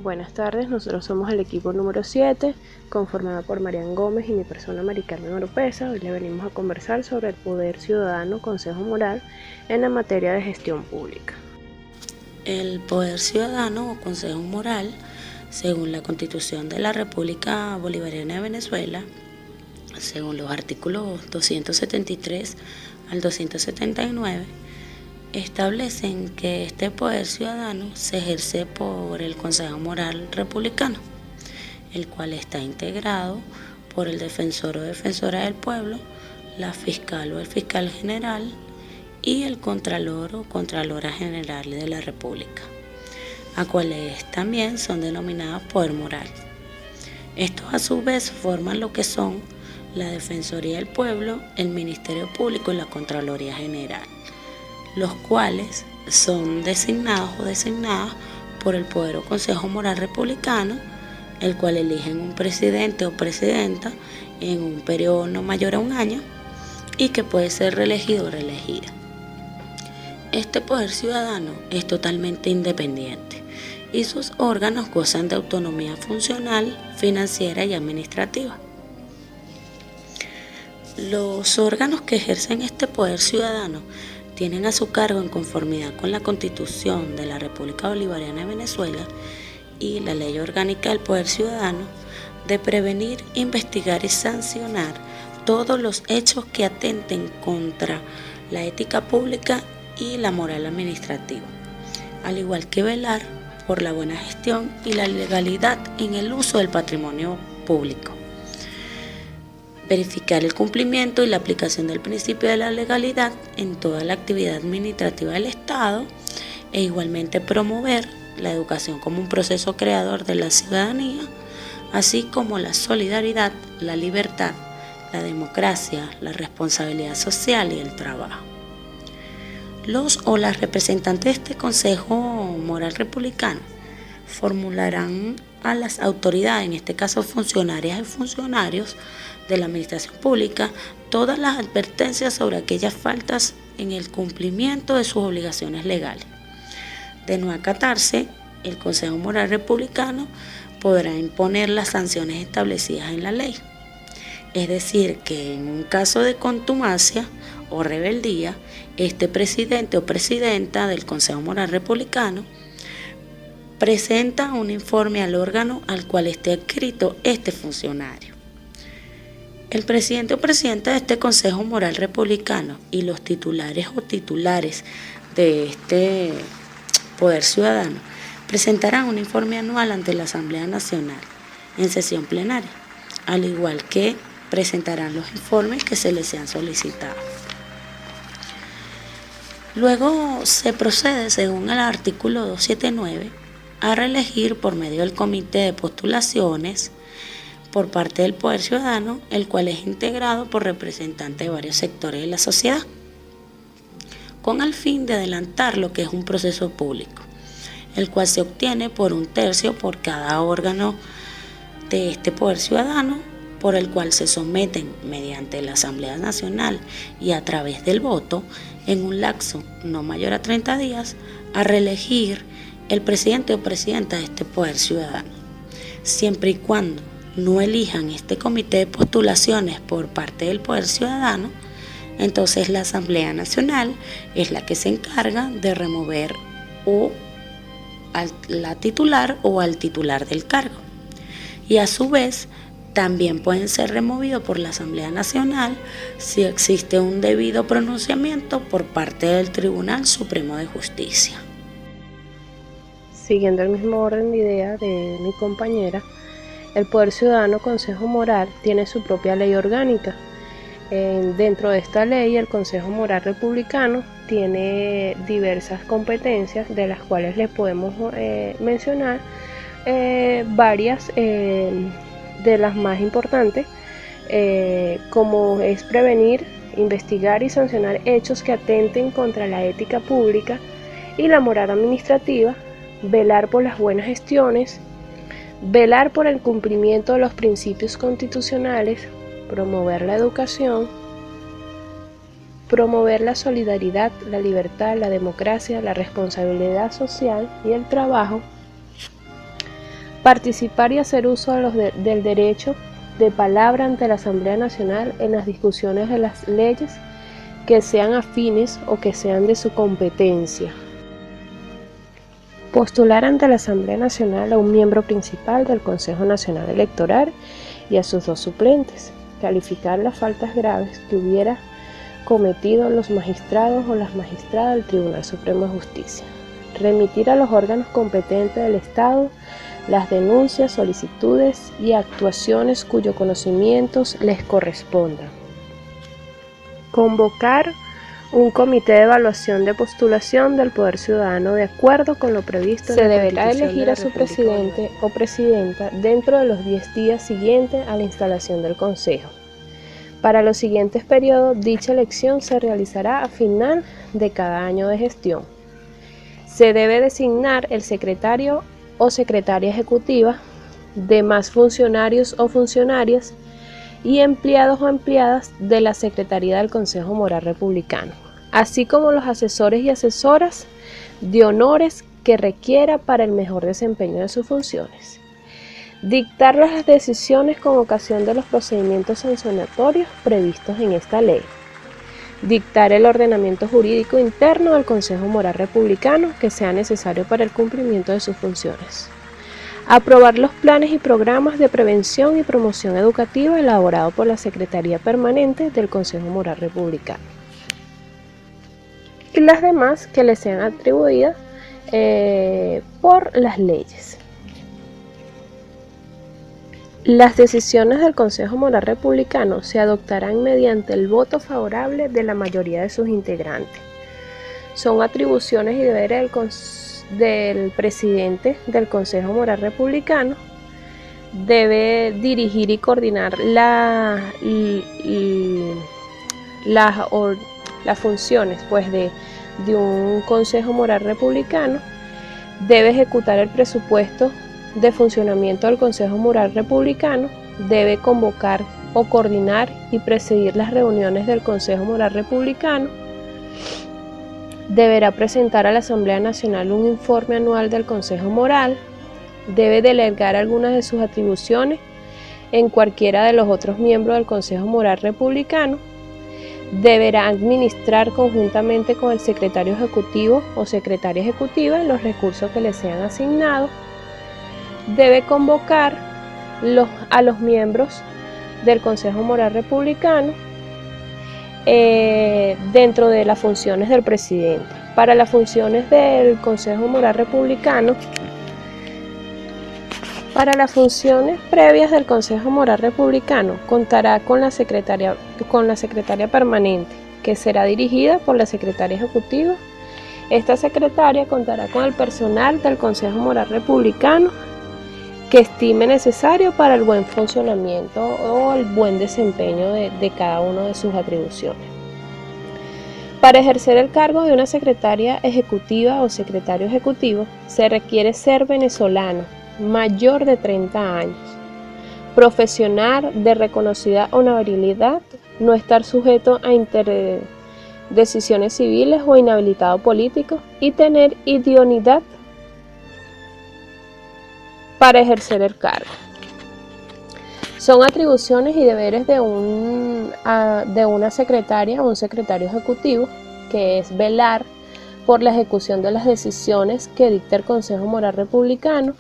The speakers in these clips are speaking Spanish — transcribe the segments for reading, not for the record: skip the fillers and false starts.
Buenas tardes, nosotros somos el equipo número 7, conformado por Marian Gómez y mi persona Mari Carmen Oropesa. Hoy le venimos a conversar sobre el poder ciudadano, consejo moral en la materia de gestión pública. El poder ciudadano o consejo moral, según la Constitución de la República Bolivariana de Venezuela, según los artículos 273 al 279, establecen que este poder ciudadano se ejerce por el Consejo Moral Republicano, el cual está integrado por el defensor o defensora del pueblo, la fiscal o el fiscal general y el contralor o contralora general de la República, a cuales también son denominadas poder moral. Estos a su vez forman lo que son la Defensoría del Pueblo, el Ministerio Público y la Contraloría General, los cuales son designados o designadas por el Poder o Consejo Moral Republicano, el cual eligen un presidente o presidenta en un periodo no mayor a un año y que puede ser reelegido o reelegida. Este poder ciudadano es totalmente independiente y sus órganos gozan de autonomía funcional, financiera y administrativa. Los órganos que ejercen este poder ciudadano tienen a su cargo, en conformidad con la Constitución de la República Bolivariana de Venezuela y la Ley Orgánica del Poder Ciudadano, de prevenir, investigar y sancionar todos los hechos que atenten contra la ética pública y la moral administrativa, al igual que velar por la buena gestión y la legalidad en el uso del patrimonio público, verificar el cumplimiento y la aplicación del principio de la legalidad en toda la actividad administrativa del Estado e igualmente promover la educación como un proceso creador de la ciudadanía, así como la solidaridad, la libertad, la democracia, la responsabilidad social y el trabajo. Los o las representantes de este Consejo Moral Republicano formularán a las autoridades, en este caso funcionarias y funcionarios de la administración pública, todas las advertencias sobre aquellas faltas en el cumplimiento de sus obligaciones legales. De no acatarse, el Consejo Moral Republicano podrá imponer las sanciones establecidas en la ley. Es decir, que en un caso de contumacia o rebeldía, este presidente o presidenta del Consejo Moral Republicano presenta un informe al órgano al cual esté adscrito este funcionario. El presidente o presidenta de este Consejo Moral Republicano y los titulares o titulares de este Poder Ciudadano presentarán un informe anual ante la Asamblea Nacional en sesión plenaria, al igual que presentarán los informes que se les sean solicitados. Luego se procede, según el artículo 279, a reelegir por medio del Comité de Postulaciones por parte del Poder Ciudadano, el cual es integrado por representantes de varios sectores de la sociedad, con el fin de adelantar lo que es un proceso público, el cual se obtiene por 1/3 por cada órgano de este Poder Ciudadano, por el cual se someten mediante la Asamblea Nacional y a través del voto, en un lapso no mayor a 30 días, a reelegir el presidente o presidenta de este Poder Ciudadano, siempre y cuando no elijan este comité de postulaciones por parte del Poder Ciudadano. Entonces la Asamblea Nacional es la que se encarga de remover o a la titular o al titular del cargo, y a su vez también pueden ser removidos por la Asamblea Nacional si existe un debido pronunciamiento por parte del Tribunal Supremo de Justicia. Siguiendo el mismo orden de idea de mi compañera, el Poder Ciudadano Consejo Moral tiene su propia ley orgánica. Dentro de esta ley, el Consejo Moral Republicano tiene diversas competencias, de las cuales les podemos mencionar varias de las más importantes, como es prevenir, investigar y sancionar hechos que atenten contra la ética pública y la moral administrativa, velar por las buenas gestiones, velar por el cumplimiento de los principios constitucionales, promover la educación, promover la solidaridad, la libertad, la democracia, la responsabilidad social y el trabajo, Participar y hacer uso del derecho de palabra ante la Asamblea Nacional en las discusiones de las leyes que sean afines o que sean de su competencia. Postular ante la Asamblea Nacional a un miembro principal del Consejo Nacional Electoral y a sus 2 suplentes. Calificar las faltas graves que hubiera cometido los magistrados o las magistradas del Tribunal Supremo de Justicia. Remitir a los órganos competentes del Estado las denuncias, solicitudes y actuaciones cuyos conocimientos les correspondan. Convocar un comité de evaluación de postulación del Poder Ciudadano de acuerdo con lo previsto en la Constitución. Se deberá elegir a su presidente o presidenta dentro de los 10 días siguientes a la instalación del Consejo. Para los siguientes periodos, dicha elección se realizará a final de cada año de gestión. Se debe designar el secretario o secretaria ejecutiva, demás funcionarios o funcionarias y empleados o empleadas de la Secretaría del Consejo Moral Republicano, así como los asesores y asesoras de honores que requiera para el mejor desempeño de sus funciones. Dictar las decisiones con ocasión de los procedimientos sancionatorios previstos en esta ley. Dictar el ordenamiento jurídico interno del Consejo Moral Republicano que sea necesario para el cumplimiento de sus funciones. Aprobar los planes y programas de prevención y promoción educativa elaborados por la Secretaría Permanente del Consejo Moral Republicano. Y las demás que le sean atribuidas por las leyes. Las decisiones del Consejo Moral Republicano se adoptarán mediante el voto favorable de la mayoría de sus integrantes. Son atribuciones y deberes del presidente del Consejo Moral Republicano. Debe dirigir y coordinar las funciones de un Consejo Moral Republicano. Debe ejecutar el presupuesto de funcionamiento del Consejo Moral Republicano, debe convocar o coordinar y presidir las reuniones del Consejo Moral Republicano, deberá presentar a la Asamblea Nacional un informe anual del Consejo Moral, debe delegar algunas de sus atribuciones en cualquiera de los otros miembros del Consejo Moral Republicano, deberá administrar conjuntamente con el secretario ejecutivo o secretaria ejecutiva los recursos que le sean asignados, debe convocar a los miembros del Consejo Moral Republicano dentro de las funciones del presidente. Para las funciones del Consejo Moral Republicano, para las funciones previas del Consejo Moral Republicano, contará con la secretaria permanente, que será dirigida por la secretaria ejecutiva. Esta secretaria contará con el personal del Consejo Moral Republicano que estime necesario para el buen funcionamiento o el buen desempeño de cada una de sus atribuciones. Para ejercer el cargo de una secretaria ejecutiva o secretario ejecutivo, se requiere ser venezolano, mayor de 30 años, profesional de reconocida honorabilidad, no estar sujeto a decisiones civiles o inhabilitado político y tener idoneidad para ejercer el cargo. Son atribuciones y deberes de una secretaria o un secretario ejecutivo, que es velar por la ejecución de las decisiones que dicta el Consejo Moral Republicano,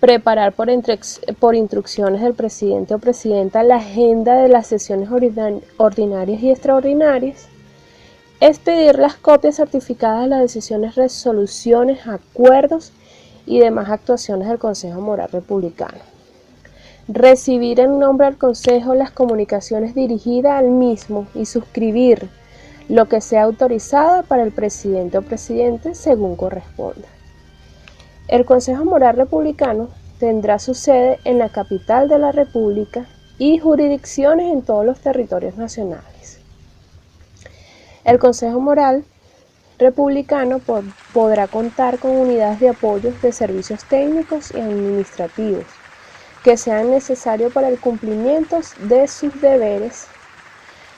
preparar por instrucciones del presidente o presidenta la agenda de las sesiones ordinarias y extraordinarias, expedir las copias certificadas de las decisiones, resoluciones, acuerdos y demás actuaciones del Consejo Moral Republicano. Recibir en nombre del Consejo las comunicaciones dirigidas al mismo y suscribir lo que sea autorizado para el presidente o presidente según corresponda. El Consejo Moral Republicano tendrá su sede en la capital de la República y jurisdicciones en todos los territorios nacionales. El Consejo Moral Republicano podrá contar con unidades de apoyo de servicios técnicos y administrativos que sean necesarios para el cumplimiento de sus deberes.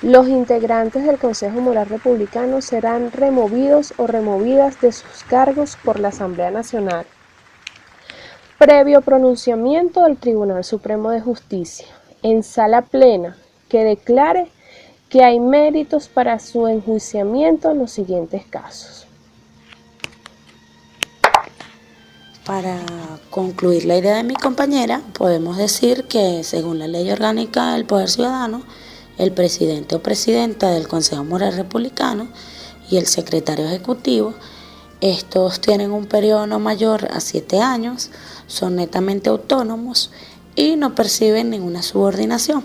Los integrantes del Consejo Moral Republicano serán removidos o removidas de sus cargos por la Asamblea Nacional previo pronunciamiento del Tribunal Supremo de Justicia, en sala plena, que declare que hay méritos para su enjuiciamiento en los siguientes casos. Para concluir la idea de mi compañera, podemos decir que según la Ley Orgánica del Poder Ciudadano, el presidente o presidenta del Consejo Moral Republicano y el secretario ejecutivo, estos tienen un periodo no mayor a 7 años, son netamente autónomos y no perciben ninguna subordinación.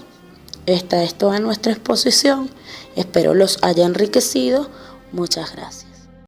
Esta es toda nuestra exposición. Espero los haya enriquecido. Muchas gracias.